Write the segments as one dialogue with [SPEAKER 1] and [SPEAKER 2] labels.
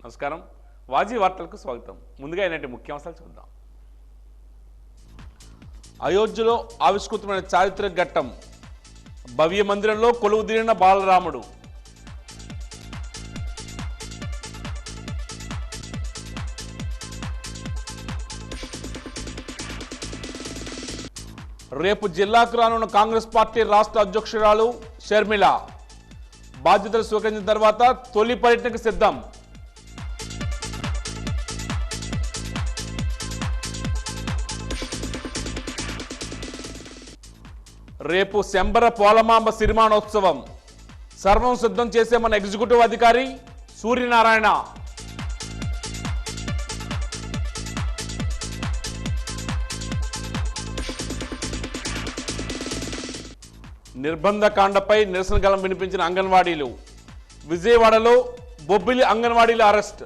[SPEAKER 1] నమస్కారం. వాజీ వార్తలకు స్వాగతం. ముందుగా ఇలాంటి ముఖ్యాంశాలు చూద్దాం. అయోధ్యలో ఆవిష్కృతమైన చారిత్రక ఘట్టం. భవ్య మందిరంలో కొలువుదీరిన బాలరాముడు. రేపు జిల్లాకు రానున్న కాంగ్రెస్ పార్టీ రాష్ట్ర అధ్యక్షురాలు షర్మిల బాధ్యతలు స్వీకరించిన తర్వాత తొలి పర్యటనకు సిద్ధం. రేపు శంబర పోలమాంబ సిరిమానోత్సవం. సర్వం సిద్ధం చేసేమన్న ఎగ్జిక్యూటివ్ అధికారి సూర్యనారాయణ. నిర్బంధకాండపై నిరసన గళం వినిపించిన అంగన్వాడీలు. విజయవాడలో బొబ్బిలి అంగన్వాడీల అరెస్ట్.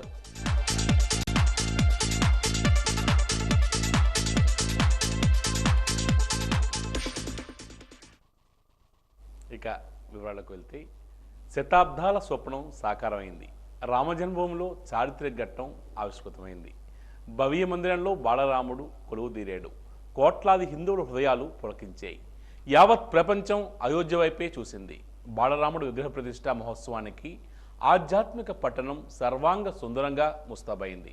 [SPEAKER 1] ఇక వివరాలకు వెళ్తే శతాబ్దాల స్వప్నం సాకారమైంది. రామజన్మభూమిలో చారిత్రక ఘట్టం ఆవిష్కృతమైంది. భవ్య మందిరంలో బాలరాముడు కొలువుదీరాడు. కోట్లాది హిందువుల హృదయాలు పులకించాయి. యావత్ ప్రపంచం అయోధ్య వైపే చూసింది. బాలరాముడు విగ్రహ ప్రతిష్ఠా మహోత్సవానికి ఆధ్యాత్మిక పట్టణం సర్వాంగ సుందరంగా ముస్తాబైంది.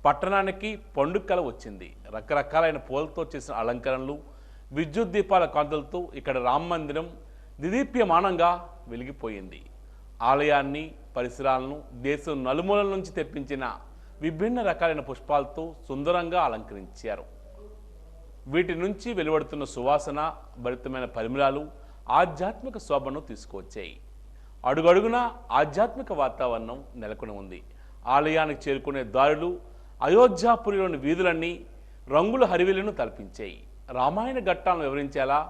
[SPEAKER 1] పట్టణానికి పండుగ కల వచ్చింది. రకరకాలైన పూలతో చేసిన అలంకరణలు, విద్యుత్ దీపాల కాంతులతో ఇక్కడ రామ మందిరం దిదీప్యమానంగా వెలిగిపోయింది. ఆలయాన్ని, పరిసరాలను దేశం నలుమూలల నుంచి తెప్పించిన విభిన్న రకాలైన పుష్పాలతో సుందరంగా అలంకరించారు. వీటి నుంచి వెలువడుతున్న సువాసన భరితమైన పరిమళాలు ఆధ్యాత్మిక శోభను తీసుకువచ్చాయి. అడుగడుగున ఆధ్యాత్మిక వాతావరణం నెలకొని ఉంది. ఆలయానికి చేరుకునే దారులు, అయోధ్యాపురిలోని వీధులన్నీ రంగుల హరివిలను తలపించాయి. రామాయణ ఘట్టాలను వివరించేలా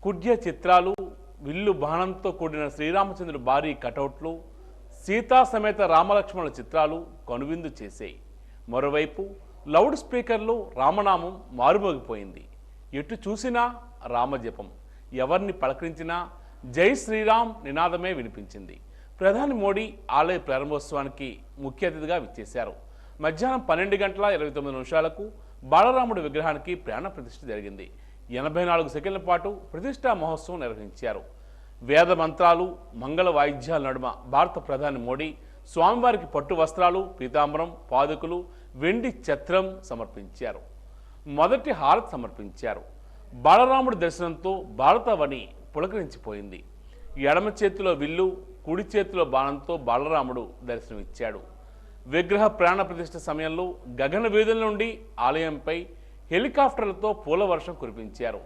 [SPEAKER 1] కుడ్య చిత్రాలు, విల్లు బాణంతో కూడిన శ్రీరామచంద్రుడి భారీ కటౌట్లు, సీతా సమేత రామలక్ష్మణుల చిత్రాలు కనువిందు చేశాయి. మరోవైపు లౌడ్ స్పీకర్లో రామనామం మారుమోగిపోయింది. ఎటు చూసినా రామజపం. ఎవరిని పలకరించినా జై శ్రీరామ్ నినాదమే వినిపించింది. ప్రధాని మోడీ ఆలయ ప్రారంభోత్సవానికి ముఖ్య అతిథిగా విచ్చేశారు. మధ్యాహ్నం 12:29 బాలరాముడి విగ్రహానికి ప్రాణ ప్రతిష్ఠ జరిగింది. 84 సెకండ్ల పాటు ప్రతిష్టా మహోత్సవం నిర్వహించారు. వేద మంత్రాలు, మంగళ వాయిద్యాల నడుమ భారత ప్రధాని మోడీ స్వామివారికి పట్టు వస్త్రాలు, పీతాంబరం, పాదుకులు, వెండి ఛత్రం సమర్పించారు. మొదటి హారతి సమర్పించారు. బాలరాముడి దర్శనంతో భారతవని పులకరించిపోయింది. ఎడమ చేతిలో విల్లు, కుడి చేతిలో బాణంతో బాలరాముడు దర్శనమిచ్చాడు. విగ్రహ ప్రాణ ప్రతిష్ఠ సమయంలో గగన వీధుల నుండి ఆలయంపై హెలికాప్టర్లతో పూల వర్షం కురిపించారు.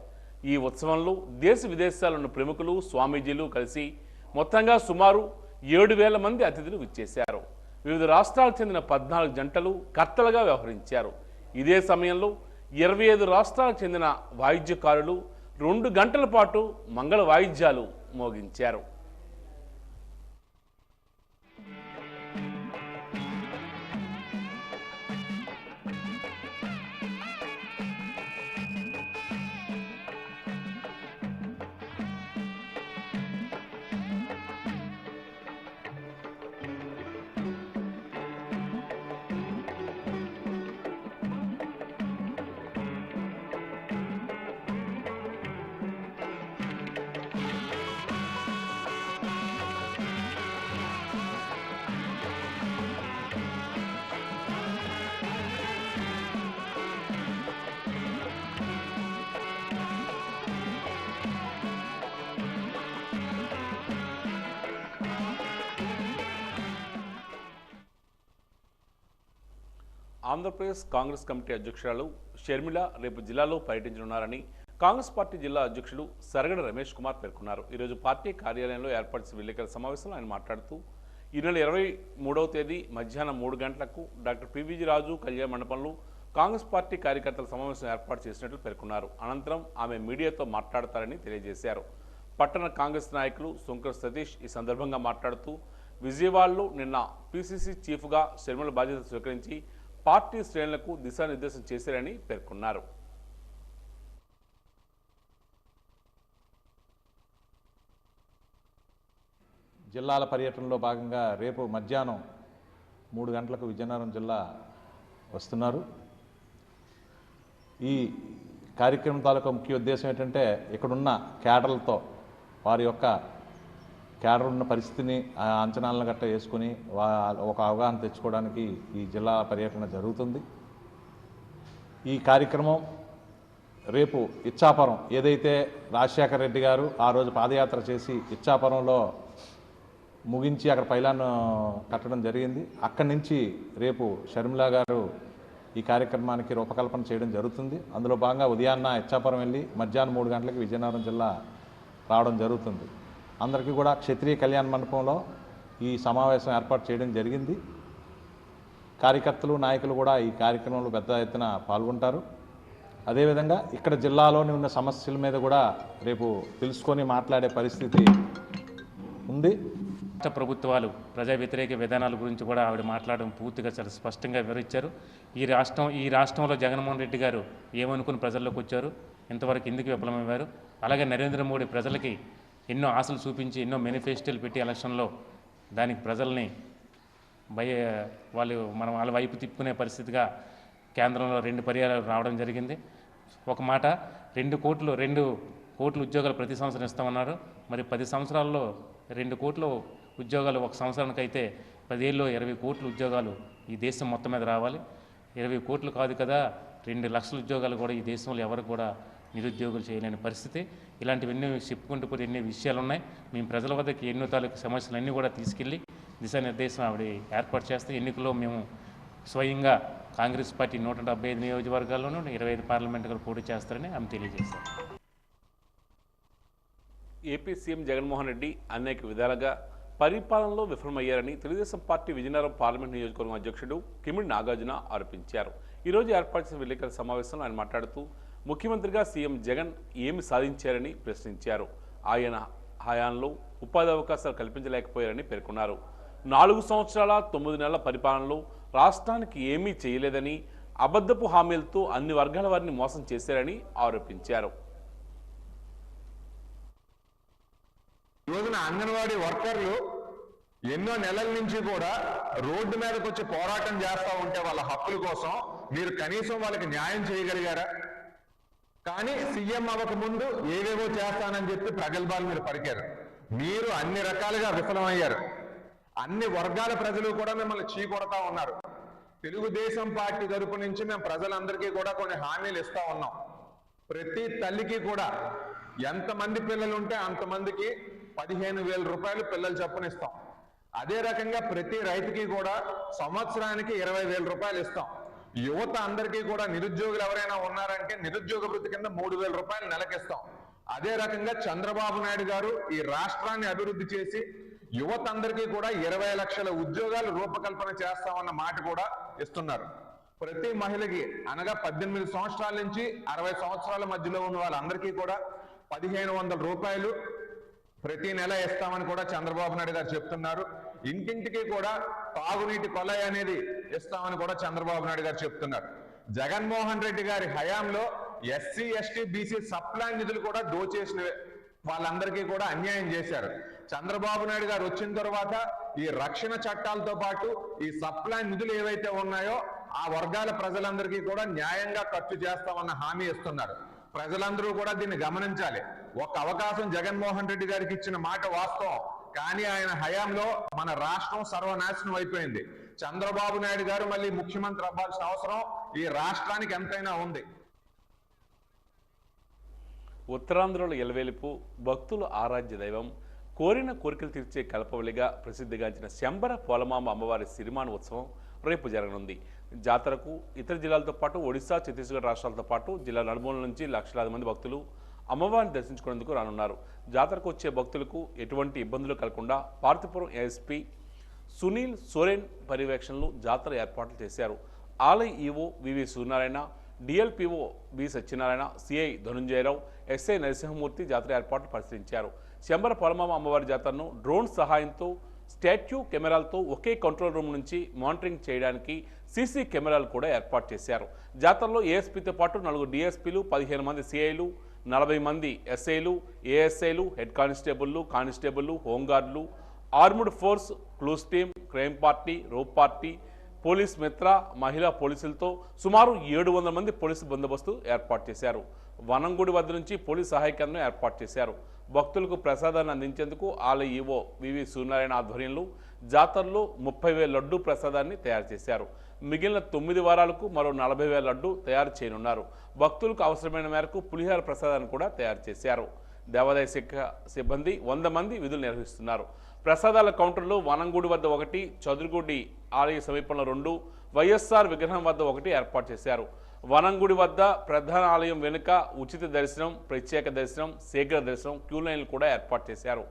[SPEAKER 1] ఈ ఉత్సవంలో దేశ విదేశాల్లోని ప్రముఖులు, స్వామీజీలు కలిసి మొత్తంగా సుమారు 7,000 మంది అతిథులు విచ్చేశారు. వివిధ రాష్ట్రాలకు చెందిన 14 జంటలు కర్తలుగా వ్యవహరించారు. ఇదే సమయంలో 25 రాష్ట్రాలకు చెందిన వాయిద్యకారులు 2 గంటల పాటు మంగళ వాయిద్యాలు మోగించారు. ఆంధ్రప్రదేశ్ కాంగ్రెస్ కమిటీ అధ్యక్షురాలు షర్మిల రేపు జిల్లాలో పర్యటించనున్నారని కాంగ్రెస్ పార్టీ జిల్లా అధ్యక్షుడు సరగడ రమేష్ కుమార్ పేర్కొన్నారు. ఈరోజు పార్టీ కార్యాలయంలో ఏర్పాటు చేసిన విలేకరుల సమావేశంలో ఆయన మాట్లాడుతూ ఈ నెల 23వ తేదీ మధ్యాహ్నం 3 గంటలకు డాక్టర్ పివిజి రాజు కళ్యాణ మండపంలో కాంగ్రెస్ పార్టీ కార్యకర్తల సమావేశం ఏర్పాటు చేసినట్లు పేర్కొన్నారు. అనంతరం ఆమె మీడియాతో మాట్లాడతారని తెలియజేశారు. పట్టణ కాంగ్రెస్ నాయకులు సుంకర సతీష్ ఈ సందర్భంగా మాట్లాడుతూ విజయవాడలో నిన్న పిసిసి చీఫ్గా షర్మిల బాధ్యత స్వీకరించి పార్టీ శ్రేణులకు దిశానిర్దేశం చేశారని పేర్కొన్నారు.
[SPEAKER 2] జిల్లాల పర్యటనలో భాగంగా రేపు మధ్యాహ్నం 3 గంటలకు విజయనగరం జిల్లా వస్తున్నారు. ఈ కార్యక్రమం తాలూకా ముఖ్య ఉద్దేశం ఏంటంటే ఇక్కడున్న క్యాడర్లతో వారి యొక్క క్యాడర్ ఉన్న పరిస్థితిని అంచనాలను గట్ట వేసుకుని ఒక అవగాహన తెచ్చుకోవడానికి ఈ జిల్లా పర్యటన జరుగుతుంది. ఈ కార్యక్రమం రేపు ఇచ్చాపురం ఏదైతే రాజశేఖర రెడ్డి గారు ఆ రోజు పాదయాత్ర చేసి ఇచ్చాపురంలో ముగించి అక్కడ పైలాన్ కట్టడం జరిగింది. అక్కడి నుంచి రేపు షర్మిల గారు ఈ కార్యక్రమానికి రూపకల్పన చేయడం జరుగుతుంది. అందులో భాగంగా ఉదయాన్న ఇచ్చాపురం వెళ్ళి మధ్యాహ్నం 3 గంటలకు విజయనగరం జిల్లా రావడం జరుగుతుంది. అందరికీ కూడా క్షత్రియ కళ్యాణ మండపంలో ఈ సమావేశం ఏర్పాటు చేయడం జరిగింది. కార్యకర్తలు నాయకులు కూడా ఈ కార్యక్రమంలో పెద్ద ఎత్తున పాల్గొంటారు. అదేవిధంగా ఇక్కడ జిల్లాలోని ఉన్న సమస్యల మీద కూడా రేపు తెలుసుకొని మాట్లాడే పరిస్థితి ఉంది.
[SPEAKER 3] రాష్ట్ర ప్రభుత్వాలు ప్రజా వ్యతిరేక విధానాల గురించి కూడా ఆవిడ మాట్లాడడం పూర్తిగా చాలా స్పష్టంగా వివరించారు. ఈ రాష్ట్రంలో జగన్మోహన్ రెడ్డి గారు ఏమనుకుని ప్రజల్లోకి వచ్చారు, ఇంతవరకు ఎందుకు విఫలమయ్యారు, అలాగే నరేంద్ర మోడీ ప్రజలకి ఎన్నో ఆశలు చూపించి ఎన్నో మేనిఫెస్టోలు పెట్టి ఎలక్షన్లో దానికి ప్రజల్ని వాళ్ళ వైపు తిప్పుకునే పరిస్థితిగా కేంద్రంలో 2 పర్యాయాలు రావడం జరిగింది. ఒక మాట 2 కోట్ల ఉద్యోగాలు ప్రతి సంవత్సరం ఇస్తామన్నారు. మరి 10 సంవత్సరాల్లో 2 కోట్ల ఉద్యోగాలు ఒక సంవత్సరానికి అయితే 10 ఏళ్ళలో 20 కోట్ల ఉద్యోగాలు ఈ దేశం మొత్తం మీద రావాలి. 20 కోట్లు కాదు కదా, 2 లక్షల ఉద్యోగాలు కూడా ఈ దేశంలో ఎవరు కూడా నిరుద్యోగులు చేయలేని పరిస్థితి. ఇలాంటివన్నీ చెప్పుకుంటూ పోతే ఎన్ని విషయాలు ఉన్నాయి. మేము ప్రజల వద్దకి ఎన్నో తాలూకు సమస్యలన్నీ కూడా తీసుకెళ్ళి దిశానిర్దేశం ఆవిడ ఏర్పాటు చేస్తే ఎన్నికల్లో మేము స్వయంగా కాంగ్రెస్ పార్టీ 175 నియోజకవర్గాల్లోనూ 25 పార్లమెంటులు పోటీ చేస్తారని ఆమె తెలియజేశారు.
[SPEAKER 1] ఏపీ సీఎం జగన్మోహన్ రెడ్డి అనేక విధాలుగా పరిపాలనలో విఫలమయ్యారని తెలుగుదేశం పార్టీ విజయనగరం పార్లమెంట్ నియోజకవర్గం అధ్యక్షుడు కిమిడి నాగార్జున ఆరోపించారు. ఈరోజు ఏర్పాటు చేసిన విలేకరుల సమావేశంలో ఆయన మాట్లాడుతూ ముఖ్యమంత్రిగా సీఎం జగన్ ఏమి సాధించారని ప్రశ్నించారు. ఆయన హయాంలో ఉపాధి అవకాశాలు కల్పించలేకపోయారని పేర్కొన్నారు. 4 సంవత్సరాల 9 నెలల పరిపాలనలో రాష్ట్రానికి ఏమీ చేయలేదని, అబద్ధపు హామీలతో అన్ని వర్గాల వారిని మోసం చేశారని ఆరోపించారు.
[SPEAKER 4] రోజున అంగన్వాడీ వర్కర్లు ఎన్నో నెలల నుంచి కూడా రోడ్డు మీదకి వచ్చి పోరాటం చేస్తూ ఉంటే వాళ్ళ హక్కుల కోసం మీరు కనీసం వాళ్ళకి న్యాయం చేయగలిగారా? కానీ సీఎం అవ్వక ముందు ఏవేవో చేస్తానని చెప్పి ప్రగల్భాలు మీరు పలికారు. మీరు అన్ని రకాలుగా విఫలమయ్యారు. అన్ని వర్గాల ప్రజలు కూడా మిమ్మల్ని చీకొడతా ఉన్నారు. తెలుగుదేశం పార్టీ తరపు నుంచి మేము ప్రజలందరికీ కూడా కొన్ని హామీలు ఇస్తా ఉన్నాం. ప్రతి తల్లికి కూడా ఎంతమంది పిల్లలు ఉంటే అంతమందికి 15,000 రూపాయలు పిల్లలు చొప్పున ఇస్తాం. అదే రకంగా ప్రతి రైతుకి కూడా సంవత్సరానికి 20,000 రూపాయలు ఇస్తాం. యువత అందరికీ కూడా నిరుద్యోగులు ఎవరైనా ఉన్నారంటే నిరుద్యోగ వృత్తి కింద 3,000 రూపాయలు నెలకిస్తాం. అదే రకంగా చంద్రబాబు నాయుడు గారు ఈ రాష్ట్రాన్ని అభివృద్ధి చేసి యువత అందరికీ కూడా 20 లక్షల ఉద్యోగాలు రూపకల్పన చేస్తామన్న మాట కూడా ఇస్తున్నారు. ప్రతి మహిళకి అనగా 18 సంవత్సరాల నుంచి 60 సంవత్సరాల మధ్యలో ఉన్న వాళ్ళందరికీ కూడా 1,500 రూపాయలు ప్రతి నెల ఇస్తామని కూడా చంద్రబాబు నాయుడు గారు చెప్తున్నారు. ఇంటింటికి కూడా తాగునీటి కొలాయి అనేది ఇస్తామని కూడా చంద్రబాబు నాయుడు గారు చెప్తున్నారు. జగన్మోహన్ రెడ్డి గారి హయాంలో ఎస్సీ ఎస్టీ బీసీ సప్లాన్ నిధులు కూడా దోచేసిన వాళ్ళందరికీ కూడా అన్యాయం చేశారు. చంద్రబాబు నాయుడు గారు వచ్చిన తర్వాత ఈ రక్షణ చట్టాలతో పాటు ఈ సప్లాన్ నిధులు ఏవైతే ఉన్నాయో ఆ వర్గాల ప్రజలందరికీ కూడా న్యాయంగా ఖర్చు చేస్తామన్న హామీ ఇస్తున్నారు. ప్రజలందరూ కూడా దీన్ని గమనించాలి. ఒక అవకాశం జగన్మోహన్ రెడ్డి గారికి ఇచ్చిన మాట వాస్తవం, కానీ ఆయన హయాంలో మన రాష్ట్రం సర్వనాశనం అయిపోయింది. చంద్రబాబు నాయుడు గారు మళ్ళీ ముఖ్యమంత్రి అవ్వాల్సిన అవసరం ఈ రాష్ట్రానికి ఎంతైనా ఉంది.
[SPEAKER 1] ఉత్తరాంధ్రలో ఎలవేలుపు భక్తుల ఆరాధ్య దైవం, కోరిన కోరికలు తీర్చే కల్పవలిగా ప్రసిద్ధిగాంచిన శంబర పోలమాంబ అమ్మవారి సిరిమాన ఉత్సవం రేపు జరగనుంది. జాతరకు ఇతర జిల్లాలతో పాటు ఒడిశా, ఛత్తీస్గఢ్ రాష్ట్రాలతో పాటు జిల్లా నలుమూల నుంచి లక్షలాది మంది భక్తులు అమ్మవారిని దర్శించుకునేందుకు రానున్నారు. జాతరకు వచ్చే భక్తులకు ఎటువంటి ఇబ్బందులు కలగకుండా పార్తిపురం ఏఎస్పీ సునీల్ సోరెన్ పర్యవేక్షణలో జాతర ఏర్పాట్లు చేశారు. ఆలయ EO VV Suryanarayana, DLPO B Satyanarayana, CI Dhanunjayarao, SI Narasimhamurthy జాతర ఏర్పాట్లు పరిశీలించారు. శంబర పొలమాంబ అమ్మవారి జాతరను డ్రోన్ సహాయంతో స్టాట్యూ కెమెరాలతో ఒకే కంట్రోల్ రూమ్ నుంచి మానిటరింగ్ చేయడానికి సీసీ కెమెరాలు కూడా ఏర్పాటు చేశారు. జాతరలో ఏఎస్పీతో పాటు 4 డిఎస్పీలు, 15 మంది సిఐలు, 40 మంది ఎస్ఐలు, ఏఎస్ఐలు, హెడ్ కానిస్టేబుళ్లు, హోంగార్డులు, armed force, clues team, crime party, rope party, police మిత్ర, మహిళా పోలీసులతో సుమారు 700 మంది పోలీసు బందోబస్తు ఏర్పాటు చేశారు. వనంగుడి వద్ద నుంచి పోలీస్ సహాయ కేంద్రం ఏర్పాటు చేశారు. భక్తులకు ప్రసాదాన్ని అందించేందుకు ఆలయ ఈవో వివి సూర్యనారాయణ ఆధ్వర్యంలో జాతరలో 30,000 లడ్డూ ప్రసాదాన్ని తయారు చేశారు. మిగిలిన 9 వారాలకు మరో 40,000 లడ్డూ తయారు చేయనున్నారు. భక్తులకు అవసరమైన మేరకు పులిహార ప్రసాదాన్ని కూడా తయారు చేశారు. దేవాదాయ శాఖ సిబ్బంది 100 మంది విధులు నిర్వహిస్తున్నారు. ప్రసాదాల కౌంటర్లో వనంగుడి వద్ద 1, చదురుగుడి ఆలయ సమీపంలో 2, వైఎస్ఆర్ విగ్రహం వద్ద 1 ఏర్పాటు చేశారు. వనంగుడి వద్ద ప్రధాన ఆలయం వెనుక ఉచిత దర్శనం, ప్రత్యేక దర్శనం, శీఘ్ర దర్శనం, క్యూ లైన్లు కూడా ఏర్పాటు చేశారు.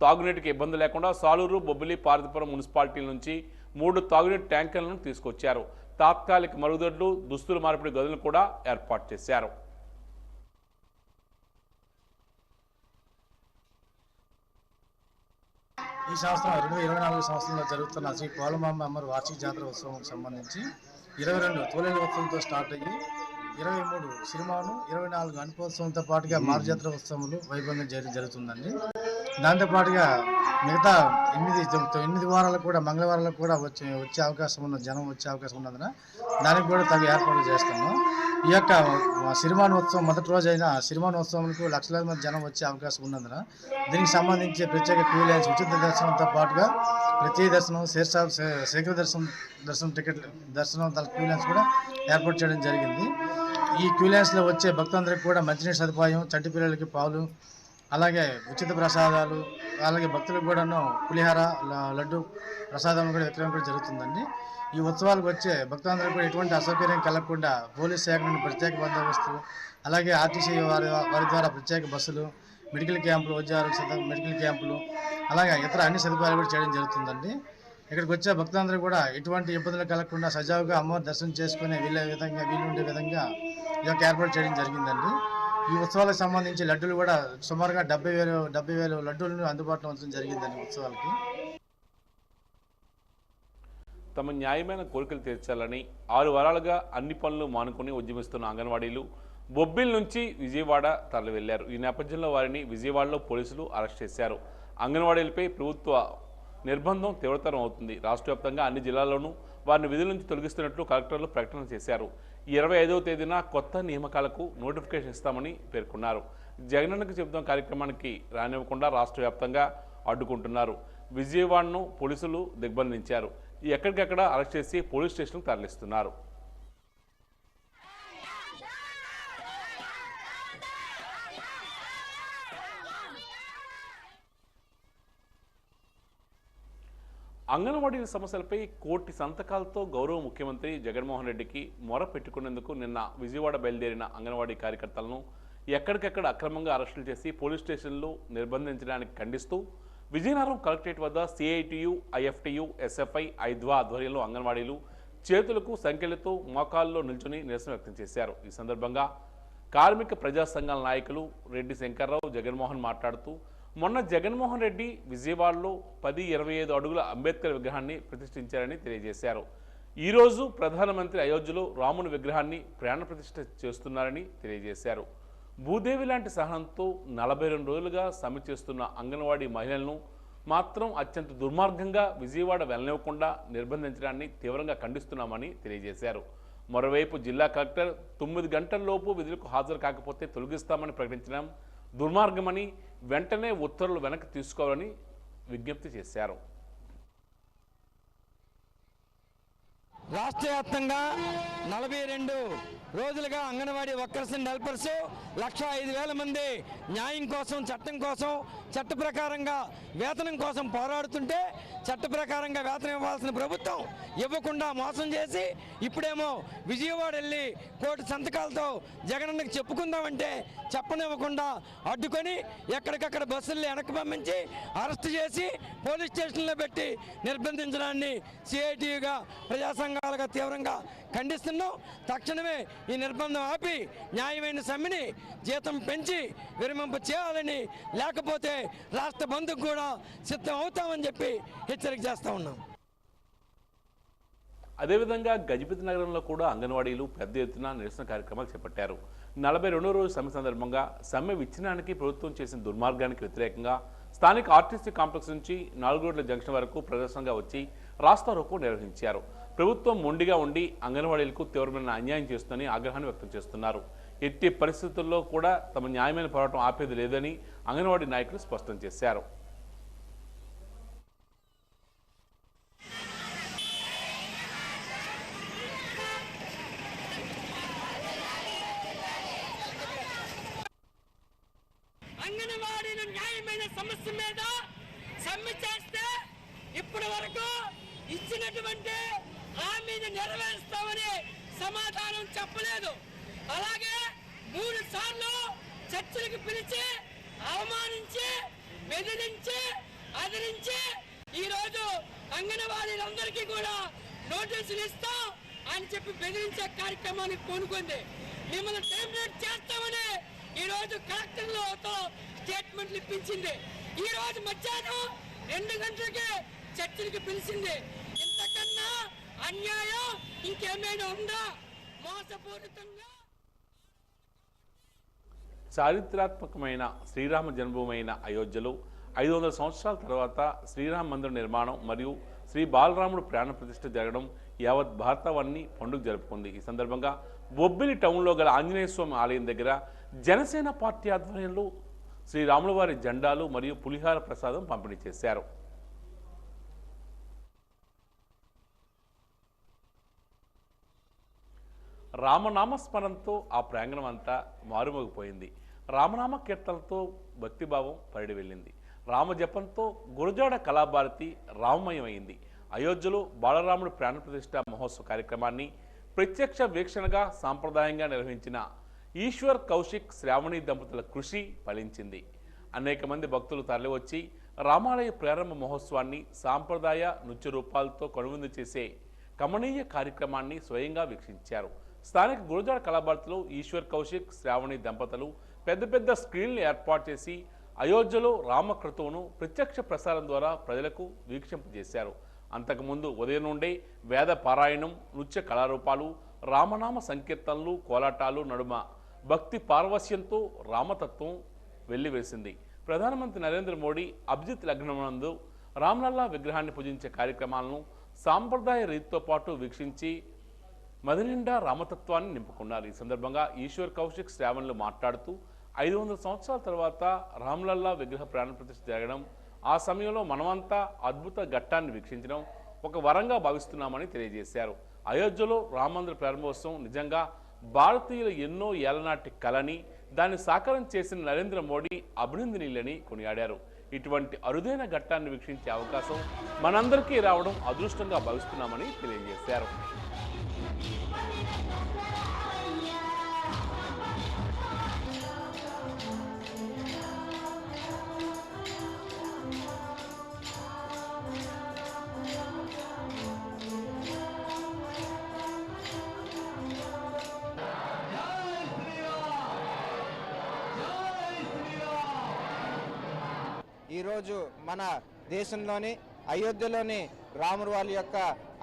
[SPEAKER 1] తాగునీటికి ఇబ్బంది లేకుండా సాలూరు, బొబ్బిలి, పార్వతీపురం మున్సిపాలిటీల నుంచి 3 తాగునీటి ట్యాంకర్లను తీసుకొచ్చారు. తాత్కాలిక మరుగుదొడ్లు, దుస్తుల మార్పిడి గదులను కూడా ఏర్పాటు చేశారు.
[SPEAKER 5] ఈ సంవత్సరం 2024 సంవత్సరంలో జరుగుతున్న శ్రీ పోలమాంబ అమ్మవారి వార్షిక జాతర ఉత్సవం సంబంధించి 22 తోలేళ్ళ ఉత్సవంతో స్టార్ట్ అయ్యి 23 సిరిమాను, 24 గణపోత్సవంతో పాటుగా మారుజాతర ఉత్సవాలు వైభవంగా జరుగుతుందండి. దాంతోపాటుగా మిగతా 8 వారాలకు కూడా మంగళవారాలకు కూడా వచ్చే అవకాశం ఉన్న జనం వచ్చే అవకాశం ఉన్నందున దానికి కూడా తగు ఏర్పాట్లు చేస్తున్నాం. ఈ యొక్క సిరిమానోత్సవం మొదటి రోజు అయిన సిరిమానోత్సవంకు లక్షలాది మంది జనం వచ్చే అవకాశం ఉన్నందున దీనికి సంబంధించి ప్రత్యేక క్యూ లైన్స్, ఉచిత దర్శనంతో పాటుగా ప్రత్యేక దర్శనం, శీఘ్ర దర్శనం టికెట్ దర్శనం క్యూ లైన్స్ కూడా ఏర్పాటు చేయడం జరిగింది. ఈ క్యూ లైన్స్లో వచ్చే భక్తులందరికీ కూడా మంచినీటి సదుపాయం, చంటి పిల్లలకి పాలు, అలాగే ఉచిత ప్రసాదాలు, అలాగే భక్తులకు కూడాను పులిహార, లడ్డు ప్రసాదం కూడా విక్రయం కూడా జరుగుతుందండి. ఈ ఉత్సవాలకు వచ్చే భక్తులందరికీ కూడా ఎటువంటి అసౌకర్యం కలగకుండా పోలీస్ శాఖ నుండి ప్రత్యేక బందోబస్తు, అలాగే ఆర్టీసీ వారి ద్వారా ప్రత్యేక బస్సులు, మెడికల్ క్యాంపులు, వైద్య ఆరోగ్య మెడికల్ క్యాంపులు, అలాగే ఇతర అన్ని సదుపాయాలు కూడా చేయడం జరుగుతుందండి. ఇక్కడికి వచ్చే భక్తులందరూ కూడా ఎటువంటి ఇబ్బందులు కలగకుండా సజావుగా అమ్మవారి దర్శనం చేసుకునే వీలుండే విధంగా ఈ యొక్క ఏర్పాటు చేయడం జరిగిందండి. ఈ ఉత్సవాలకు సంబంధించి లడ్డూలు కూడా సుమారుగా 70,000 లడ్డూలను అందుబాటులో ఉంచడం జరిగిందండి ఉత్సవాలకి.
[SPEAKER 1] తమ న్యాయమైన కోరికలు తీర్చాలని 6 వారాలుగా అన్ని పనులు మానుకొని ఉద్యమిస్తున్న అంగన్వాడీలు బొబ్బిల్ నుంచి విజయవాడ తరలి వెళ్లారు. ఈ నేపథ్యంలో వారిని విజయవాడలో పోలీసులు అరెస్ట్ చేశారు. అంగన్వాడీలపై ప్రభుత్వ నిర్బంధం తీవ్రతరం అవుతుంది. రాష్ట్ర వ్యాప్తంగా అన్ని జిల్లాల్లోనూ వారిని విధుల నుంచి తొలగిస్తున్నట్లు కలెక్టర్లు ప్రకటన చేశారు. 25వ తేదీన కొత్త నియామకాలకు నోటిఫికేషన్ ఇస్తామని పేర్కొన్నారు. జగనన్నకు చెబుతాం కార్యక్రమానికి రానివ్వకుండా రాష్ట్ర వ్యాప్తంగా అడ్డుకుంటున్నారు. విజయవాడను పోలీసులు దిగ్బంధించారు. ఎక్కడికెక్కడ అరెస్ట్ చేసి పోలీస్ స్టేషన్కు తరలిస్తున్నారు. అంగన్వాడీ సమస్యలపై కోటి సంతకాలతో గౌరవ ముఖ్యమంత్రి జగన్మోహన్ రెడ్డికి మొర పెట్టుకునేందుకు నిన్న విజయవాడ బయలుదేరిన అంగన్వాడీ కార్యకర్తలను ఎక్కడికెక్కడ అక్రమంగా అరెస్టులు చేసి పోలీస్ స్టేషన్లో నిర్బంధించడానికి ఖండిస్తూ విజయనగరం కలెక్టరేట్ వద్ద సిఐటియు, ఐఎఫ్టియు, ఎస్ఎఫ్ఐ, ఐద్వా ఆధ్వర్యంలో అంగన్వాడీలు చేతులకు సంఖ్యలతో మోకాల్లో నిల్చుని నిరసన వ్యక్తం చేశారు. ఈ సందర్భంగా కార్మిక ప్రజా సంఘాల నాయకులు రెడ్డి శంకర్రావు, జగన్మోహన్ మాట్లాడుతూ మొన్న జగన్మోహన్ రెడ్డి విజయవాడలో 10-25 అడుగుల అంబేద్కర్ విగ్రహాన్ని ప్రతిష్ఠించారని తెలియజేశారు. ఈరోజు ప్రధానమంత్రి అయోధ్యలో రాముని విగ్రహాన్ని ప్రాణ ప్రతిష్ఠ చేస్తున్నారని తెలియజేశారు. భూదేవి లాంటి సహనంతో 42 రోజులుగా సమ్మె చేస్తున్న అంగన్వాడీ మహిళలను మాత్రం అత్యంత దుర్మార్గంగా విజయవాడ వెళ్ళనివ్వకుండా నిర్బంధించడాన్ని తీవ్రంగా ఖండిస్తున్నామని తెలియజేశారు. మరోవైపు జిల్లా కలెక్టర్ 9 గంటల్లోపు విధులకు హాజరు కాకపోతే తొలగిస్తామని ప్రకటించడం దుర్మార్గమని, వెంటనే ఉత్తర్వులు వెనక్కి తీసుకోవాలని విజ్ఞప్తి చేశారు.
[SPEAKER 6] రాష్ట్ర వ్యాప్తంగా 42 రోజులుగా అంగన్వాడీ వర్కర్స్ అండ్ హెల్పర్స్ 1,05,000 మంది న్యాయం కోసం, చట్టం కోసం, చట్ట ప్రకారంగా వేతనం కోసం పోరాడుతుంటే చట్ట ప్రకారంగా వేతనం ఇవ్వాల్సిన ప్రభుత్వం ఇవ్వకుండా మోసం చేసి ఇప్పుడేమో విజయవాడ వెళ్ళి కోటి సంతకాలతో జగనన్నకి చెప్పుకుందామంటే చెప్పనివ్వకుండా అడ్డుకొని ఎక్కడికక్కడ బస్సుల్ని వెనక్కి పంపించి అరెస్ట్ చేసి పోలీస్ స్టేషన్లో పెట్టి నిర్బంధించడాన్ని సిఐటియుగా ప్రజా సంఘాలుగా తీవ్రంగా ఖండిస్తున్నాం. తక్షణమే ఈ నిర్బంధం ఆపి న్యాయమైన సమ్మెని జీతం పెంచి విరమింప చేయాలని, లేకపోతే రాష్ట్ర బంధుకు కూడా సిద్ధం అవుతామని చెప్పి హెచ్చరిక చేస్తూ ఉన్నాం.
[SPEAKER 1] అదేవిధంగా గజపతి నగరంలో కూడా అంగన్వాడీలు పెద్ద ఎత్తున నిరసన కార్యక్రమాలు చేపట్టారు. 42వ రోజు సమ్మె సందర్భంగా సమ్మె విచ్ఛిన్నానికి ప్రభుత్వం చేసిన దుర్మార్గానికి వ్యతిరేకంగా స్థానిక ఆర్టీసీ కాంప్లెక్స్ నుంచి 4 రోడ్ల జంక్షన్ వరకు ప్రదర్శనగా వచ్చి రాస్తారోకో నిర్వహించారు. ప్రభుత్వం మొండిగా ఉండి అంగన్వాడీలకు తీవ్రమైన అన్యాయం చేస్తుందని ఆగ్రహాన్ని వ్యక్తం చేస్తున్నారు. ఎట్టి పరిస్థితుల్లో కూడా తమ న్యాయమైన పోరాటం ఆపేది లేదని అంగన్వాడీ నాయకులు స్పష్టం చేశారు.
[SPEAKER 6] అంగన్వాడీలు న్యాయమైన సమస్య మీద సమ్మె చేస్తే ఇప్పటి వరకు ఇచ్చినటువంటి హామీని నెరవేరుస్తామని సమాధానం చెప్పలేదు. అలాగే 3 సార్లు చర్చలకు పిలిచి అవమానించి బెదిరించి అదిరించి ఈరోజు అంగన్వాడీలందరికీ కూడా నోటీసులు ఇస్తాం అని చెప్పి బెదిరించే కార్యక్రమానికి పూనుకుంది. మిమ్మల్ని టెంప్లెట్ చేస్తామని ఈరోజు కలెక్టర్లతో స్టేట్మెంట్లు ఇప్పించింది. ఈరోజు మధ్యాహ్నం 2 గంటలకి చర్చలకు పిలిచింది. ఇంతకన్నా అన్యాయం ఇంకేమైనా ఉందా? మోసపూరితంగా
[SPEAKER 1] చారిత్రాత్మకమైన శ్రీరామ జన్మభూమి అయిన అయోధ్యలో 500 సంవత్సరాల తర్వాత శ్రీరామ మందిర నిర్మాణం మరియు శ్రీ బాలరాముడు ప్రాణ ప్రతిష్ఠ జరగడం యావత్ భారతావన్ని పండుగ జరుపుకుంది. ఈ సందర్భంగా బొబ్బిలి టౌన్లో గల ఆంజనేయ స్వామి ఆలయం దగ్గర జనసేన పార్టీ ఆధ్వర్యంలో శ్రీరాముల వారి జెండాలు మరియు పులిహార ప్రసాదం పంపిణీ చేశారు. రామనామస్మరణతో ఆ ప్రాంగణం అంతా మారుమోగిపోయింది. రామనామ కీర్తనలతో భక్తిభావం పరిడి వెళ్ళింది. రామజపంతో గురజాడ కళాభారతి రామమయమైంది. అయోధ్యలో బాలరాముడు ప్రాణప్రతిష్ఠ మహోత్సవ కార్యక్రమాన్ని ప్రత్యక్ష వీక్షణగా సాంప్రదాయంగా నిర్వహించిన ఈశ్వర్ కౌశిక్ శ్రావణి దంపతుల కృషి ఫలించింది. అనేక మంది భక్తులు తరలివచ్చి రామాలయ ప్రారంభ మహోత్సవాన్ని సాంప్రదాయ నృత్య రూపాలతో కనువిందు చేసే కమనీయ కార్యక్రమాన్ని స్వయంగా వీక్షించారు. స్థానిక గురజాడ కళాభారతిలో ఈశ్వర్ కౌశిక్ శ్రావణి దంపతులు పెద్ద పెద్ద స్క్రీన్లు ఏర్పాటు చేసి అయోధ్యలో రామక్రతువును ప్రత్యక్ష ప్రసారం ద్వారా ప్రజలకు వీక్షింపజేశారు. అంతకుముందు ఉదయం నుండే వేద పారాయణం, నృత్య కళారూపాలు, రామనామ సంకీర్తనలు, కోలాటాలు నడుమ భక్తి పారవస్యంతో రామతత్వం వెల్లివేసింది. ప్రధానమంత్రి నరేంద్ర మోడీ అభిజిత్ లగ్నమునందు రామ్లల్లా విగ్రహాన్ని పూజించే కార్యక్రమాలను సాంప్రదాయ రీతితో పాటు వీక్షించి మదినిండా రామతత్వాన్ని నింపుకున్నారు. ఈ సందర్భంగా ఈశ్వర్ కౌశిక్ శ్రావణులు మాట్లాడుతూ 500 సంవత్సరాల తర్వాత రామ్లల్లా విగ్రహ ప్రాణప్రతిష్ఠ జరగడం, ఆ సమయంలో మనమంతా అద్భుత ఘట్టాన్ని వీక్షించడం ఒక వరంగా భావిస్తున్నామని తెలియజేశారు. అయోధ్యలో రామమందిర ప్రారంభోత్సవం నిజంగా భారతీయుల ఎన్నో ఏళ్లనాటి కళని, దాన్ని సాకారం చేసిన నరేంద్ర మోడీ అభినందనీయులని కొనియాడారు. ఇటువంటి అరుదైన ఘట్టాన్ని వీక్షించే అవకాశం మనందరికీ రావడం అదృష్టంగా భావిస్తున్నామని తెలియజేశారు.
[SPEAKER 7] ఈరోజు మన దేశంలోని అయోధ్యలోని రాముడు వారి యొక్క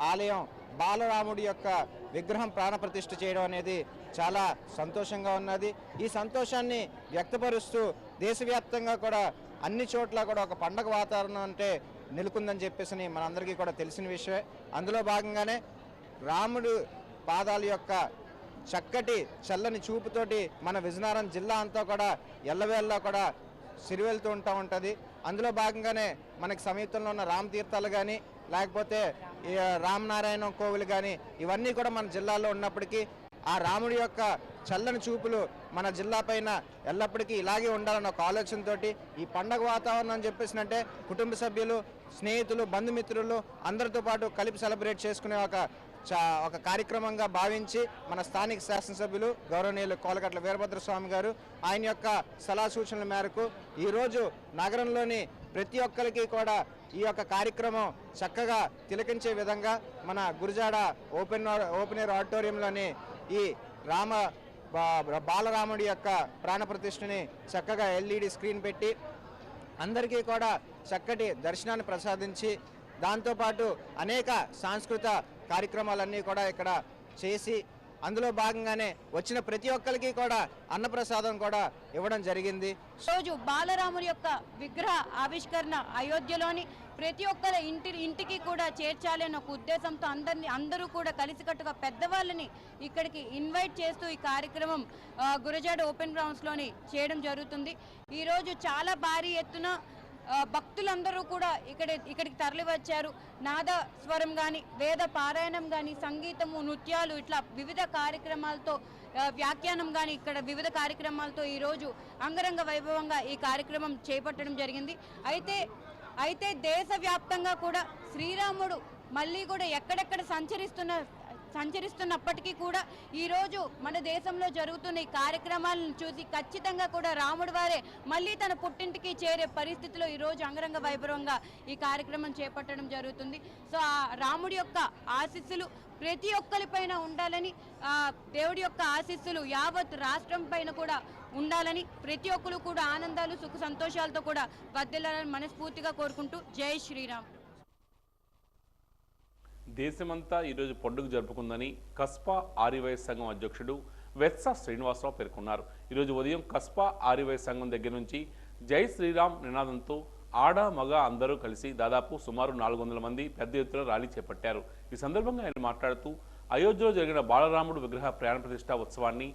[SPEAKER 7] ఆలయం బాలరాముడి యొక్క విగ్రహం ప్రాణప్రతిష్ఠ చేయడం అనేది చాలా సంతోషంగా ఉన్నది. ఈ సంతోషాన్ని వ్యక్తపరుస్తూ దేశవ్యాప్తంగా కూడా అన్ని చోట్ల కూడా ఒక పండగ వాతావరణం అంటే నెలకొందని చెప్పేసి మనందరికీ కూడా తెలిసిన విషయమే. అందులో భాగంగానే రాముడు పాదాల యొక్క చక్కటి చల్లని చూపుతోటి మన విజయనగరం జిల్లా అంతా కూడా ఎల్లవేళ్ళ కూడా సిరివెళ్తూ ఉంటుంది. అందులో భాగంగానే మనకి సమీపంలో ఉన్న రామ తీర్థాలు కానీ లేకపోతే రామనారాయణ కోవిలు కానీ ఇవన్నీ కూడా మన జిల్లాలో ఉన్నప్పటికీ ఆ రాముడి యొక్క చల్లని చూపులు మన జిల్లా పైన ఎల్లప్పటికీ ఇలాగే ఉండాలన్న ఒక ఆలోచనతో ఈ పండగ వాతావరణం అని చెప్పేసినంటే కుటుంబ సభ్యులు, స్నేహితులు, బంధుమిత్రులు అందరితో పాటు కలిపి సెలబ్రేట్ చేసుకునే ఒక కార్యక్రమంగా భావించి మన స్థానిక శాసనసభ్యులు గౌరవనీయులు కోలగట్ల వీరభద్రస్వామి గారు ఆయన యొక్క సలహా సూచనల మేరకు ఈరోజు నగరంలోని ప్రతి ఒక్కరికి కూడా ఈ యొక్క కార్యక్రమం చక్కగా తిలకించే విధంగా మన గురజాడ ఓపెన్ ఎయిర్ ఆడిటోరియంలోని ఈ బాలరాముడి యొక్క ప్రాణప్రతిష్ఠని చక్కగా LED స్క్రీన్ పెట్టి అందరికీ కూడా చక్కటి దర్శనాన్ని ప్రసాదించి దాంతోపాటు అనేక సాంస్కృతిక కార్యక్రమాలన్నీ కూడా ఇక్కడ చేసి అందులో భాగంగానే వచ్చిన ప్రతి ఒక్కరికి కూడా అన్నప్రసాదం కూడా ఇవ్వడం జరిగింది.
[SPEAKER 8] రోజు బాలరాముడి యొక్క విగ్రహ ఆవిష్కరణ అయోధ్యలోని ప్రతి ఒక్కరి ఇంటికి కూడా చేర్చాలి అన్న ఒక ఉద్దేశంతో అందరూ కూడా కలిసికట్టుగా పెద్దవాళ్ళని ఇక్కడికి ఇన్వైట్ చేస్తూ ఈ కార్యక్రమం గురజాడ ఓపెన్ గ్రౌండ్స్లోని చేయడం జరుగుతుంది. ఈరోజు చాలా భారీ ఎత్తున భక్తులందరూ కూడా ఇక్కడికి తరలి వచ్చారు. నాదస్వరం కానీ, వేద పారాయణం కానీ, సంగీతము, నృత్యాలు ఇట్లా వివిధ కార్యక్రమాలతో, వ్యాఖ్యానం కానీ ఇక్కడ వివిధ కార్యక్రమాలతో ఈరోజు అంగరంగ వైభవంగా ఈ కార్యక్రమం చేపట్టడం జరిగింది. అయితే దేశవ్యాప్తంగా కూడా శ్రీరాముడు మళ్ళీ కూడా ఎక్కడెక్కడ సంచరిస్తున్నప్పటికీ కూడా ఈరోజు మన దేశంలో జరుగుతున్న ఈ కార్యక్రమాలను చూసి ఖచ్చితంగా కూడా రాముడి వారే మళ్ళీ తన పుట్టింటికి చేరే పరిస్థితిలో ఈరోజు అంగరంగ వైభవంగా ఈ కార్యక్రమం చేపట్టడం జరుగుతుంది. సో ఆ రాముడి యొక్క ఆశీస్సులు ప్రతి ఒక్కరిపైన ఉండాలని, దేవుడి యొక్క ఆశీస్సులు యావత్ రాష్ట్రం పైన కూడా ఉండాలని, ప్రతి ఒక్కరు కూడా ఆనందాలు సుఖ సంతోషాలతో కూడా వర్ధిల్లాలని మనస్ఫూర్తిగా కోరుకుంటూ జై శ్రీరామ్.
[SPEAKER 1] దేశమంతా ఈరోజు పండుగ జరుపుకుందని కస్పా ఆర్యవైశ్య సంఘం అధ్యక్షుడు వెత్స శ్రీనివాసరావు పేర్కొన్నారు. ఈరోజు ఉదయం కస్పా ఆర్యవైశ్య సంఘం దగ్గర నుంచి జై శ్రీరామ్ నినాదంతో ఆడ మగ అందరూ కలిసి దాదాపు సుమారు 400 మంది పెద్ద ఎత్తున ర్యాలీ చేపట్టారు. ఈ సందర్భంగా ఆయన మాట్లాడుతూ అయోధ్యలో జరిగిన బాలరాముడు విగ్రహ ప్రాణ ప్రతిష్ఠా ఉత్సవాన్ని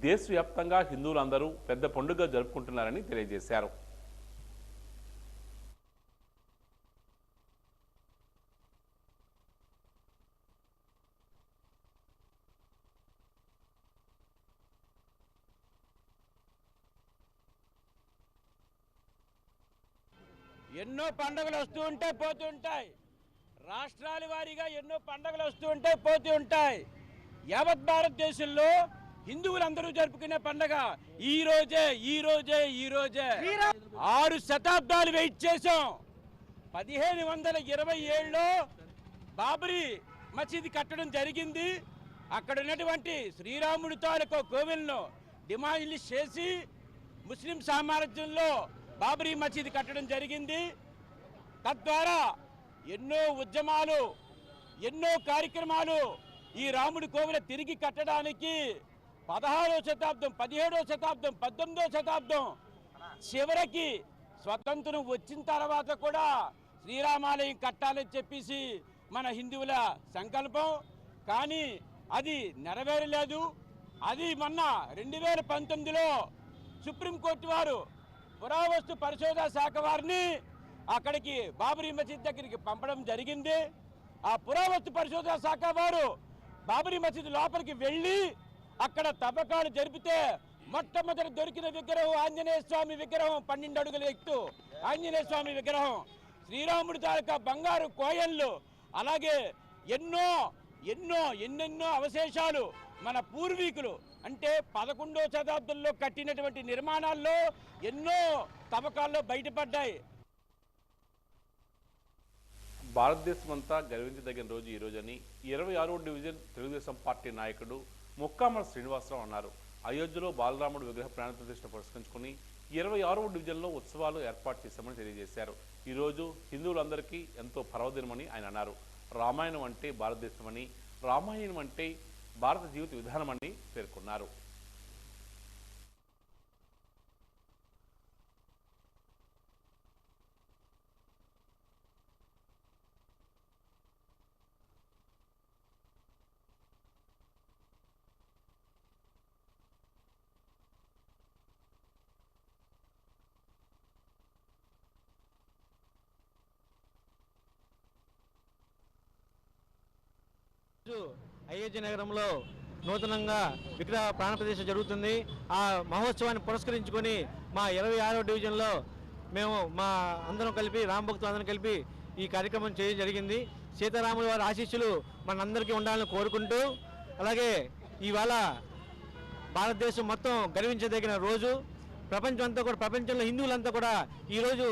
[SPEAKER 1] దేశవ్యాప్తంగా హిందువులందరూ పెద్ద పండుగ జరుపుకుంటున్నారని తెలియజేశారు.
[SPEAKER 6] ఎన్నో పండుగలు వస్తూ ఉంటాయి, పోతూ ఉంటాయి. రాష్ట్రాల వారీగా ఎన్నో పండుగలు వస్తూ ఉంటాయి, పోతూ ఉంటాయి. యావత్ భారతదేశంలో హిందువులందరూ జరుపుకునే పండుగ ఈ రోజే 6 శతాబ్దాలు వెయిట్ చేశాం. 1527లో బాబరీ మసీదు కట్టడం జరిగింది. అక్కడ ఉన్నటువంటి శ్రీరాముడి తాలూకు కోవిల్ను డిమాలిష్ చేసి ముస్లిం సామ్రాజ్యంలో బాబరీ మసీదు కట్టడం జరిగింది. తద్వారా ఎన్నో ఉద్యమాలు, ఎన్నో కార్యక్రమాలు ఈ రాముడి కోవిల తిరిగి కట్టడానికి 16వ శతాబ్దం, 17వ శతాబ్దం, 19వ శతాబ్దం చివరికి స్వతంత్రం వచ్చిన తర్వాత కూడా శ్రీరామాలయం కట్టాలని చెప్పేసి మన హిందువుల సంకల్పం. కానీ అది నెరవేరలేదు. అది మొన్న 2019లో సుప్రీంకోర్టు వారు పురావస్తు పరిశోధన శాఖ వారిని అక్కడికి బాబరీ మసీద్ దగ్గరికి పంపడం జరిగింది. ఆ పురావస్తు పరిశోధన శాఖ వారు బాబరీ మసీద్ లోపలికి వెళ్ళి అక్కడ తవ్వకాలు జరిపితే మొట్టమొదటి దొరికిన విగ్రహం ఆంజనేయ స్వామి విగ్రహం, 12 అడుగుల ఎత్తు ఆంజనేయ స్వామి విగ్రహం, శ్రీరాముడి తాలూకా బంగారు కోయళ్ళు, అలాగే ఎన్నెన్నో అవశేషాలు మన పూర్వీకులు అంటే 11వ శతాబ్దంలో కట్టినటువంటి నిర్మాణాల్లో ఎన్నో తవ్వకాల్లో బయటపడ్డాయి.
[SPEAKER 1] భారతదేశమంతా గర్వించదగిన రోజు ఈ రోజని 26వ డివిజన్ తెలుగుదేశం పార్టీ నాయకుడు ముక్కామల శ్రీనివాసరావు అన్నారు. అయోధ్యలో బాలరాముడు విగ్రహ ప్రాణ ప్రతిష్ఠ పురస్కరించుకుని 26వ డివిజన్లో ఉత్సవాలు ఏర్పాటు చేశామని తెలియజేశారు. ఈరోజు హిందువులందరికీ ఎంతో పర్వదినమని ఆయన అన్నారు. రామాయణం అంటే భారతదేశమని, రామాయణం అంటే భారత జీవిత విధానమని పేర్కొన్నారు.
[SPEAKER 9] అయోధ్య నగరంలో నూతనంగా విగ్రహ ప్రాణ ప్రతిష్ఠ జరుగుతుంది. ఆ మహోత్సవాన్ని పురస్కరించుకొని మా 26వ డివిజన్లో మేము మా అందరం కలిపి రామభక్తులు అందరం కలిపి ఈ కార్యక్రమం చేయడం జరిగింది. సీతారాముల వారి ఆశీస్సులు మనందరికీ ఉండాలని కోరుకుంటూ, అలాగే ఇవాళ భారతదేశం మొత్తం గర్వించదగిన రోజు. ప్రపంచంలో హిందువులంతా కూడా ఈరోజు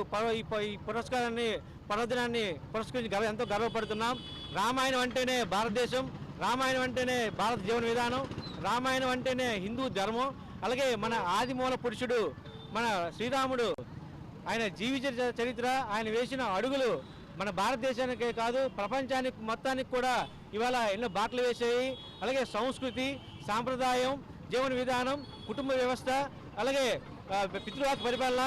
[SPEAKER 9] ఈ పురస్కారాన్ని, పర్వదినాన్ని పురస్కరించి ఎంతో గర్వపడుతున్నాం. రామాయణం అంటేనే భారతదేశం, రామాయణం అంటేనే భారత జీవన విధానం, రామాయణం అంటేనే హిందూ ధర్మం. అలాగే మన ఆదిమూల పురుషుడు మన శ్రీరాముడు, ఆయన జీవిత చరిత్ర, ఆయన వేసిన అడుగులు మన భారతదేశానికే కాదు ప్రపంచానికి మొత్తానికి కూడా ఇవాళ ఎన్నో బాటలు వేసాయి. అలాగే సంస్కృతి, సాంప్రదాయం, జీవన విధానం, కుటుంబ వ్యవస్థ, అలాగే పితృవాక్ పరిపాలన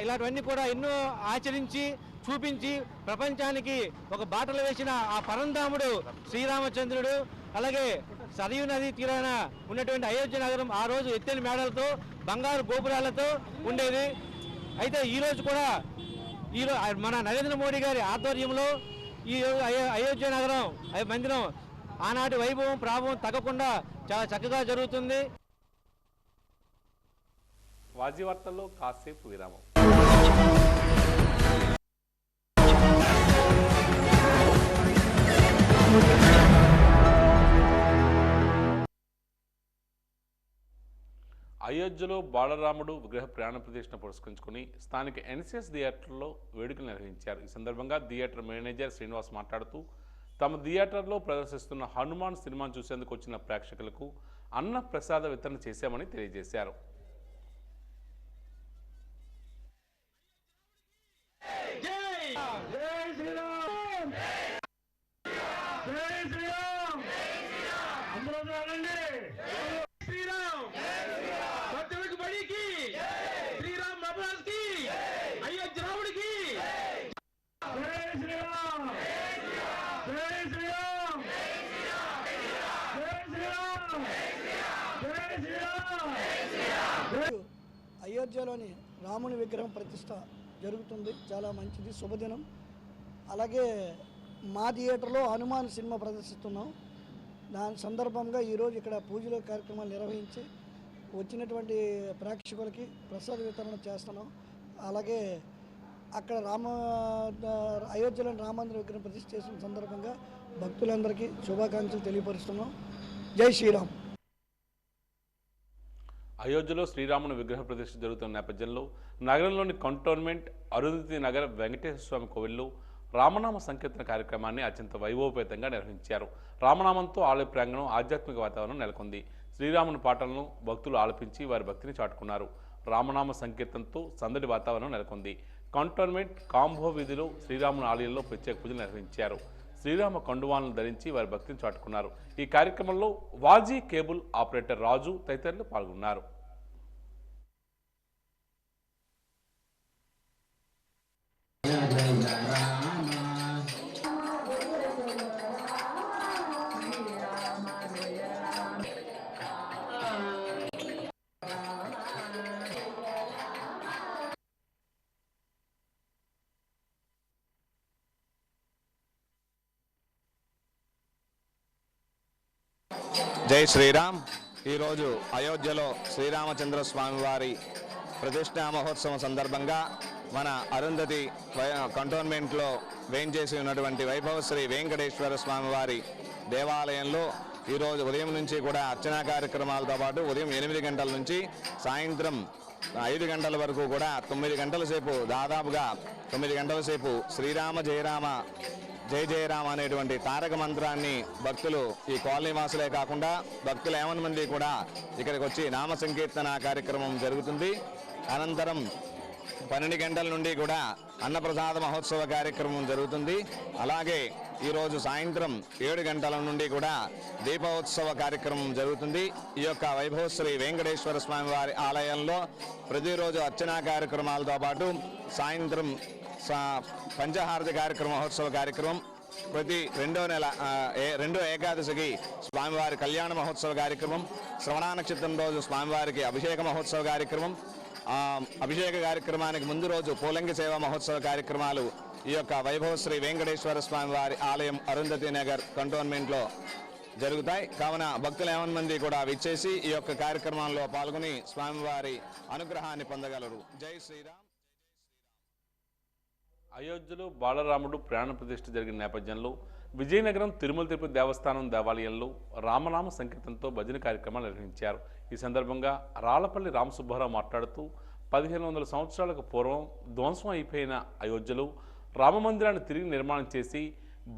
[SPEAKER 9] ఇలాంటివన్నీ కూడా ఎన్నో ఆచరించి చూపించి ప్రపంచానికి ఒక బాటలు వేసిన ఆ పరంధాముడు శ్రీరామచంద్రుడు. అలాగే సరయూ నది తీరాన ఉన్నటువంటి అయోధ్య నగరం ఆ రోజు ఎత్తైన మేడలతో బంగారు గోపురాలతో ఉండేది. అయితే ఈరోజు కూడా మన నరేంద్ర మోడీ గారి ఆధ్వర్యంలో ఈ అయోధ్య నగరం మందిరం ఆనాటి వైభవం ప్రాభవం తగ్గకుండా చాలా చక్కగా జరుగుతుంది.
[SPEAKER 1] వాజీ వార్తల్లో కాసేపు విరామం. అయోధ్యలో బాలరాముడు విగ్రహ ప్రాణ ప్రతిష్ఠ పురస్కరించుకుని స్థానిక ఎన్సిఎస్ థియేటర్లో వేడుకలు నిర్వహించారు. ఈ సందర్భంగా థియేటర్ మేనేజర్ శ్రీనివాస్ మాట్లాడుతూ తమ థియేటర్లో ప్రదర్శిస్తున్న హనుమాన్ సినిమాను చూసేందుకు వచ్చిన ప్రేక్షకులకు అన్న ప్రసాద వితరణ చేశామని తెలియజేశారు.
[SPEAKER 10] అయోధ్యలోని రాముని విగ్రహం ప్రతిష్ట జరుగుతుంది. చాలా మంచిది, శుభదినం. అలాగే మా థియేటర్లో హనుమాన్ సినిమా ప్రదర్శిస్తున్నాం. దాని సందర్భంగా ఈరోజు ఇక్కడ పూజల కార్యక్రమాలు నిర్వహించి వచ్చినటువంటి ప్రేక్షకులకి ప్రసాద వితరణ చేస్తున్నాం. అలాగే అక్కడ అయోధ్యలోని రామమందిర విగ్రహం ప్రతిష్ఠ చేసిన సందర్భంగా భక్తులందరికీ శుభాకాంక్షలు తెలియపరుస్తున్నాం. జై శ్రీరామ్.
[SPEAKER 1] అయోధ్యలో శ్రీరాముని విగ్రహ ప్రతిష్ఠ జరుగుతున్న నేపథ్యంలో నగరంలోని కంటోన్మెంట్ అరుంధతి నగర్ వెంకటేశ్వర స్వామి కోవిల్లో రామనామ సంకీర్తన కార్యక్రమాన్ని అత్యంత వైభవపేతంగా నిర్వహించారు. రామనామంతో ఆలయ ప్రాంగణం ఆధ్యాత్మిక వాతావరణం నెలకొంది. శ్రీరాముని పాటలను భక్తులు ఆలపించి వారి భక్తిని చాటుకున్నారు. రామనామ సంకీర్తనతో సందడి వాతావరణం నెలకొంది. కంటోన్మెంట్ కాంబో వీధిలో శ్రీరాముని ఆలయంలో ప్రత్యేక పూజలు నిర్వహించారు. శ్రీరామ కండువాలను ధరించి వారి భక్తిని చాటుకున్నారు. ఈ కార్యక్రమంలో వాజీ కేబుల్ ఆపరేటర్ రాజు తదితరులు పాల్గొన్నారు.
[SPEAKER 4] జై శ్రీరామ్. ఈరోజు అయోధ్యలో శ్రీరామచంద్ర స్వామి వారి ప్రతిష్ఠా మహోత్సవం సందర్భంగా మన అరుంధతి కంటోన్మెంట్లో వేంచేసి ఉన్నటువంటి వైభవశ్రీ వెంకటేశ్వర స్వామి వారి దేవాలయంలో ఈరోజు ఉదయం నుంచి కూడా అర్చనా కార్యక్రమాలతో పాటు ఉదయం 8 గంటల నుంచి సాయంత్రం 5 గంటల వరకు కూడా 9 గంటల సేపు, దాదాపుగా 9 గంటల సేపు శ్రీరామ జయరామ జయ జయరామ అనేటువంటి తారక మంత్రాన్ని భక్తులు, ఈ కాలనీ వాసులే కాకుండా భక్తులు 50 మంది కూడా ఇక్కడికి వచ్చి నామ సంకీర్తన కార్యక్రమం జరుగుతుంది. అనంతరం 12 గంటల నుండి కూడా అన్నప్రసాద మహోత్సవ కార్యక్రమం జరుగుతుంది. అలాగే ఈరోజు సాయంత్రం 7 గంటల నుండి కూడా దీపోత్సవ కార్యక్రమం జరుగుతుంది. ఈ యొక్క వైభవశ్రీ వెంకటేశ్వర స్వామి వారి ఆలయంలో ప్రతిరోజు అర్చనా కార్యక్రమాలతో పాటు సాయంత్రం పంచహారతి మహోత్సవ కార్యక్రమం, ప్రతి రెండో ఏకాదశికి స్వామివారి కళ్యాణ మహోత్సవ కార్యక్రమం, శ్రవణ నక్షత్రం రోజు స్వామివారికి అభిషేక మహోత్సవ కార్యక్రమం, అభిషేక కార్యక్రమానికి ముందు రోజు పూలంగి సేవ మహోత్సవ కార్యక్రమాలు ఈ యొక్క వైభవశ్రీ వెంకటేశ్వర స్వామి వారి ఆలయం అరుంధతి నగర్ కంటోన్మెంట్లో జరుగుతాయి. కావున భక్తులు 50 మంది కూడా విచ్చేసి ఈ యొక్క కార్యక్రమాల్లో పాల్గొని స్వామివారి అనుగ్రహాన్ని పొందగలరు. జై శ్రీరామ్.
[SPEAKER 1] అయోధ్యలో బాలరాముడు ప్రాణ ప్రతిష్ఠ జరిగిన నేపథ్యంలో విజయనగరం తిరుమల తిరుపతి దేవస్థానం దేవాలయంలో రామనామ సంకీర్తనతో భజన కార్యక్రమాలు నిర్వహించారు. ఈ సందర్భంగా రాళ్లపల్లి రామసుబ్బారావు మాట్లాడుతూ 1500 సంవత్సరాలకు పూర్వం ధ్వంసం అయిపోయిన అయోధ్యలో రామమందిరాన్ని తిరిగి నిర్మాణం చేసి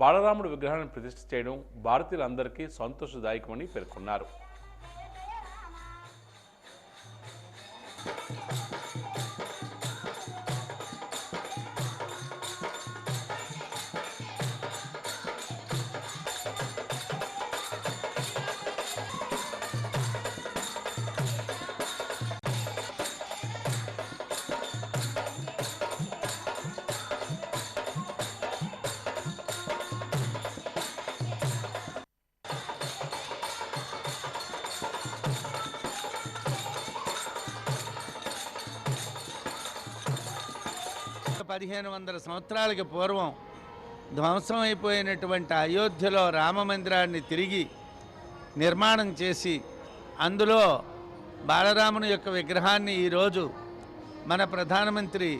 [SPEAKER 1] బాలరాముడు విగ్రహాన్ని ప్రతిష్ఠ చేయడం భారతీయులందరికీ సంతోషదాయకమని పేర్కొన్నారు.
[SPEAKER 11] 1500 సంవత్సరాలకి పూర్వం ధ్వంసం అయిపోయినటువంటి అయోధ్యలో రామమందిరాన్ని తిరిగి నిర్మాణం చేసి అందులో బాలరాముని యొక్క విగ్రహాన్ని ఈరోజు మన ప్రధానమంత్రి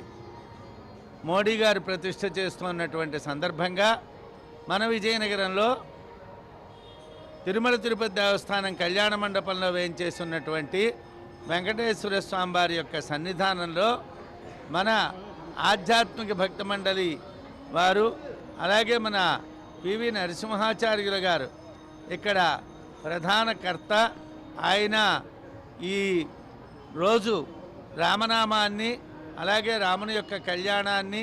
[SPEAKER 11] మోడీ గారు ప్రతిష్ఠ చేస్తున్నటువంటి సందర్భంగా మన విజయనగరంలో తిరుమల తిరుపతి దేవస్థానం కళ్యాణ మండపంలో వేయించేస్తున్నటువంటి వెంకటేశ్వర స్వామి వారి యొక్క సన్నిధానంలో మన ఆధ్యాత్మిక భక్త మండలి వారు అలాగే మన పివి నరసింహాచార్యులు గారు ఇక్కడ ప్రధాన కర్త. ఆయన ఈ రోజు రామనామాన్ని అలాగే రాముని యొక్క కళ్యాణాన్ని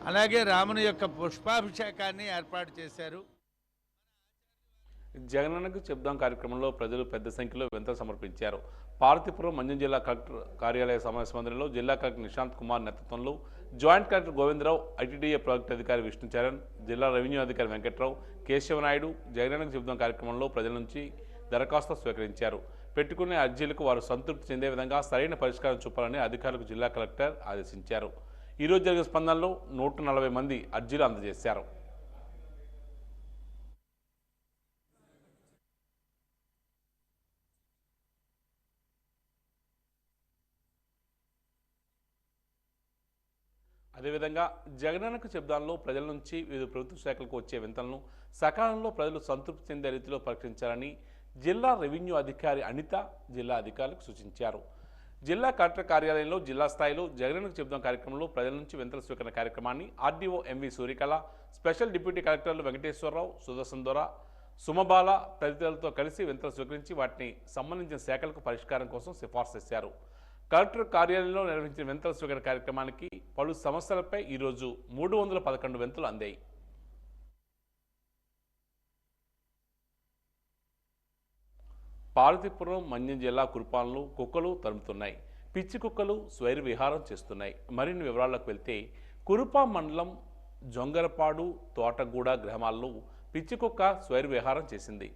[SPEAKER 11] అలాగే రాముని యొక్క పుష్పాభిషేకాన్ని ఏర్పాటు చేశారు.
[SPEAKER 1] జగనన్నకు చెప్దాం కార్యక్రమంలో ప్రజలు పెద్ద సంఖ్యలో వింతలు సమర్పించారు. పార్వతీపురం మంజం జిల్లా కలెక్టర్ కార్యాలయ సమావేశ మందిరంలో జిల్లా కలెక్టర్ నిశాంత్ కుమార్ నేతృత్వంలో joint collector Govindarao, ITDA project అధికారి విష్ణుచరణ్, జిల్లా రెవెన్యూ అధికారి వెంకట్రావు, కేశవనాయుడు జగనన్నకు చెప్దాం కార్యక్రమంలో ప్రజల నుంచి దరఖాస్తులు స్వీకరించారు. పెట్టుకునే అర్జీలకు వారు సంతృప్తి చెందే విధంగా సరైన పరిష్కారం చూపాలని అధికారులకు జిల్లా కలెక్టర్ ఆదేశించారు. ఈరోజు జరిగిన స్పందనలో 140 మంది అర్జీలు అందజేశారు. అదేవిధంగా జగనన్నకు చెప్దాంలో ప్రజల నుంచి వివిధ ప్రభుత్వ శాఖలకు వచ్చే వింతలను సకాలంలో ప్రజలు సంతృప్తి చెందే రీతిలో పరీక్షించాలని జిల్లా రెవెన్యూ అధికారి అనిత జిల్లా అధికారులకు సూచించారు. జిల్లా కలెక్టర్ కార్యాలయంలో జిల్లా స్థాయిలో జగనన్నకు చెప్దాం కార్యక్రమంలో ప్రజల నుంచి వింతల స్వీకరణ కార్యక్రమాన్ని RDO MV Suryakala, special deputy కలెక్టర్లు వెంకటేశ్వరరావు, సుదర్శన్ దొర, సుమబాల తదితరులతో కలిసి వింతలు స్వీకరించి వాటిని సంబంధించిన శాఖలకు పరిష్కారం కోసం సిఫార్సు చేశారు. కలెక్టర్ కార్యాలయంలో నిర్వహించిన వింతల స్వీకరణ కార్యక్రమానికి పలు సమస్యలపై ఈరోజు 311 వింతలు అందాయి. పార్వతీపురం మంజం జిల్లా కురుపాలను కుక్కలు తరుముతున్నాయి. పిచ్చి కుక్కలు స్వైర విహారం చేస్తున్నాయి. మరిన్ని వివరాలకు వెళ్తే కురుపాం మండలం జొంగరపాడు, తోటగూడ గ్రామాల్లో పిచ్చి కుక్క స్వైర విహారం చేసింది.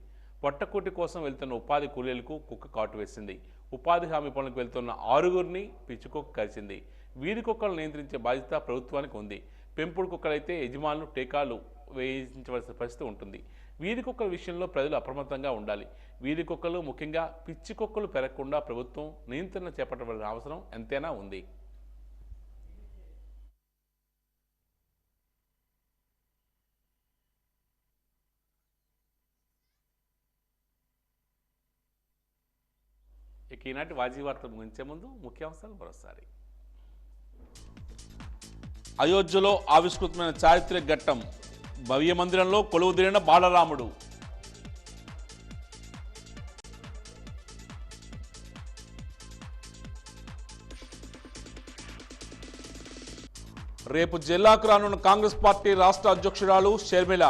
[SPEAKER 1] పొట్టకూటి కోసం వెళ్తున్న ఉపాధి కూలీలకు కుక్క కాటు వేసింది. ఉపాధి హామీ పనులకు వెళ్తున్న 6గురిని పిచ్చి కుక్క కరిచింది. వీధి కుక్కలు నియంత్రించే బాధ్యత ప్రభుత్వానికి ఉంది. పెంపుడు కుక్కలైతే యజమానులు టీకాలు వేయించవలసిన పరిస్థితి ఉంటుంది. వీధి కుక్కల విషయంలో ప్రజలు అప్రమత్తంగా ఉండాలి. వీధి కుక్కలు ముఖ్యంగా పిచ్చి కుక్కలు పెరగకుండా ప్రభుత్వం నియంత్రణ చేపట్టవలసిన అవసరం ఎంతైనా ఉంది. ఇక ఈనాటి వాజీ వార్తలు ముగించే ముందు ముఖ్యాంశాలు మరోసారి. అయోధ్యలో ఆవిష్కృతమైన చారిత్రక ఘట్టం, భవ్య మందిరంలో కొలువుదీరిన బాలరాముడు. రేపు జిల్లాకు రానున్న కాంగ్రెస్ పార్టీ రాష్ట్ర అధ్యక్షురాలు షర్మిల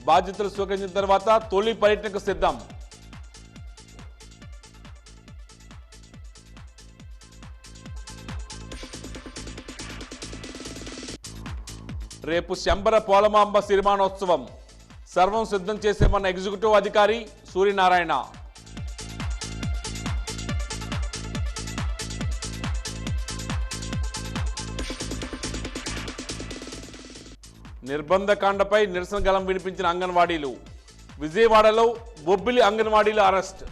[SPEAKER 1] బాధ్యతలు స్వీకరించిన తర్వాత తొలి పర్యటనకు సిద్ధం. రేపు శంబర పోలమాంబ సిరిమానోత్సవం, సర్వం సిద్ధం చేసేమన్న ఎగ్జిక్యూటివ్ అధికారి సూర్యనారాయణ. నిర్బంధకాండపై నిరసన గళం వినిపించిన అంగన్వాడీలు, విజయవాడలో బొబ్బిలి అంగన్వాడీల అరెస్ట్.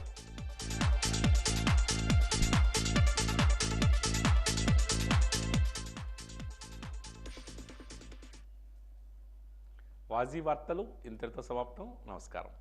[SPEAKER 1] వాజీ వార్తలు ఇంతటితో సమాప్తం. నమస్కారం.